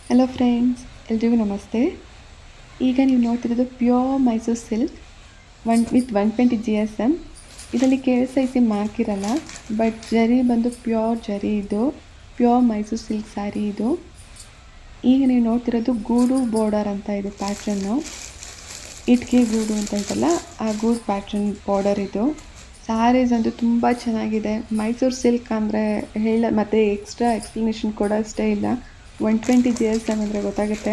Hello friends, ಎಲ್ರಿಗೂ ನಮಸ್ತೆ. ಈಗ ನೀವು ನೋಡ್ತಿರೋದು pure Mysore silk with 120 GSM. ಇದರಲ್ಲಿ KSIC ಮಾರ್ಕ್ ಇರಲ್ಲ, ಬಟ್ ಜರಿ ಬಂದು ಪ್ಯೂರ್ ಜರಿ. ಇದು ಪ್ಯೂರ್ ಮೈಸೂರು ಸಿಲ್ಕ್ ಸ್ಯಾರಿ. ಇದು ಈಗ ನೀವು ನೋಡ್ತಿರೋದು ಗೂಡು ಬಾರ್ಡರ್ ಅಂತ ಇದು ಪ್ಯಾಟ್ರನ್ನು. ಇಟ್ಕೆ ಗೂಡು ಅಂತ ಇದಲ್ಲ, ಆ ಗೂಡು ಪ್ಯಾಟ್ರನ್ ಬಾರ್ಡರ್ ಇದು. ಸ್ಯಾರೀಸ್ ಅಂತೂ ತುಂಬ ಚೆನ್ನಾಗಿದೆ. ಮೈಸೂರು ಸಿಲ್ಕ್ ಅಂದರೆ ಮತ್ತು ಎಕ್ಸ್ಟ್ರಾ ಎಕ್ಸ್ಪ್ಲನೇಷನ್ ಕೊಡೋಷ್ಟೇ ಇಲ್ಲ. 120 GSM ಅಂದರೆ ಗೊತ್ತಾಗುತ್ತೆ.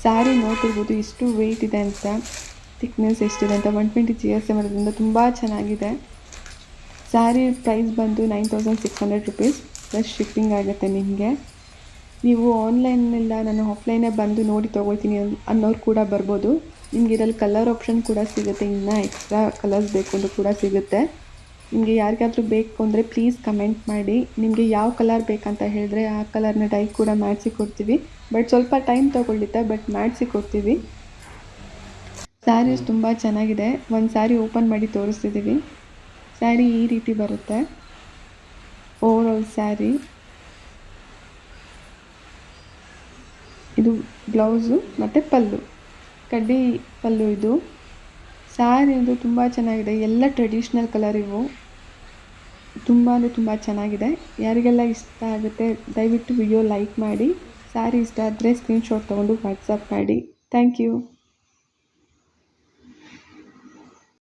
ಸ್ಯಾರಿ ನೋಡ್ತಿರ್ಬೋದು ಎಷ್ಟು ವೆಯ್ಟ್ ಇದೆ ಅಂತ, ಥಿಕ್ನೆಸ್ ಎಷ್ಟಿದೆ ಅಂತ. 120 GSM ಅದರಿಂದ ತುಂಬ ಚೆನ್ನಾಗಿದೆ. ಸ್ಯಾರಿ ಪ್ರೈಸ್ ಬಂದು 9600 ರುಪೀಸ್ ಪ್ಲಸ್ ಶಿಪ್ಪಿಂಗ್ ಆಗುತ್ತೆ ನಿಮಗೆ. ನೀವು ಆನ್ಲೈನಿಲ್ಲ, ನಾನು ಆಫ್ಲೈನೇ ಬಂದು ನೋಡಿ ತೊಗೊಳ್ತೀನಿ ಅನ್ನೋರು ಕೂಡ ಬರ್ಬೋದು. ನಿಮಗೆ ಇದರಲ್ಲಿ ಕಲರ್ ಆಪ್ಷನ್ ಕೂಡ ಸಿಗುತ್ತೆ, ಇನ್ನೂ ಎಕ್ಸ್ಟ್ರಾ ಕಲರ್ಸ್ ಬೇಕು ಅಂದರೂ ಕೂಡ ಸಿಗುತ್ತೆ. ನಿಮಗೆ ಯಾರಿಗಾದರೂ ಬೇಕು ಅಂದರೆ ಪ್ಲೀಸ್ ಕಮೆಂಟ್ ಮಾಡಿ. ನಿಮಗೆ ಯಾವ ಕಲರ್ ಬೇಕಂತ ಹೇಳಿದ್ರೆ ಆ ಕಲರ್ನ ಡೈ ಕೂಡ ಮಾಡಿಸಿ ಕೊಡ್ತೀವಿ. ಬಟ್ ಸ್ವಲ್ಪ ಟೈಮ್ ತೊಗೊಳ್ಳುತ್ತೆ, ಬಟ್ ಮಾಡಿಸಿ ಕೊಡ್ತೀವಿ. ಸ್ಯಾರೀಸ್ ತುಂಬ ಚೆನ್ನಾಗಿದೆ. ಒಂದು ಸ್ಯಾರಿ ಓಪನ್ ಮಾಡಿ ತೋರಿಸ್ತಿದ್ದೀವಿ. ಸ್ಯಾರಿ ಈ ರೀತಿ ಬರುತ್ತೆ, ಓವರಾಲ್ ಸ್ಯಾರಿ. ಇದು ಬ್ಲೌಸು ಮತ್ತು ಪಲ್ಲು, ಕಡ್ಡಿ ಪಲ್ಲು. ಇದು ಸ್ಯಾರಿ ಒಂದು ತುಂಬ ಚೆನ್ನಾಗಿದೆ. ಎಲ್ಲ ಟ್ರೆಡಿಷ್ನಲ್ ಕಲರ್ ಇವು. ತುಂಬ ಅಂದರೆ ತುಂಬ ಚೆನ್ನಾಗಿದೆ. ಯಾರಿಗೆಲ್ಲ ಇಷ್ಟ ಆಗುತ್ತೆ ದಯವಿಟ್ಟು ವಿಡಿಯೋ ಲೈಕ್ ಮಾಡಿ. ಸ್ಯಾರಿ ಇಷ್ಟ ಆದರೆ ಸ್ಕ್ರೀನ್ಶಾಟ್ ತೊಗೊಂಡು ವಾಟ್ಸಪ್ ಮಾಡಿ. Thank you.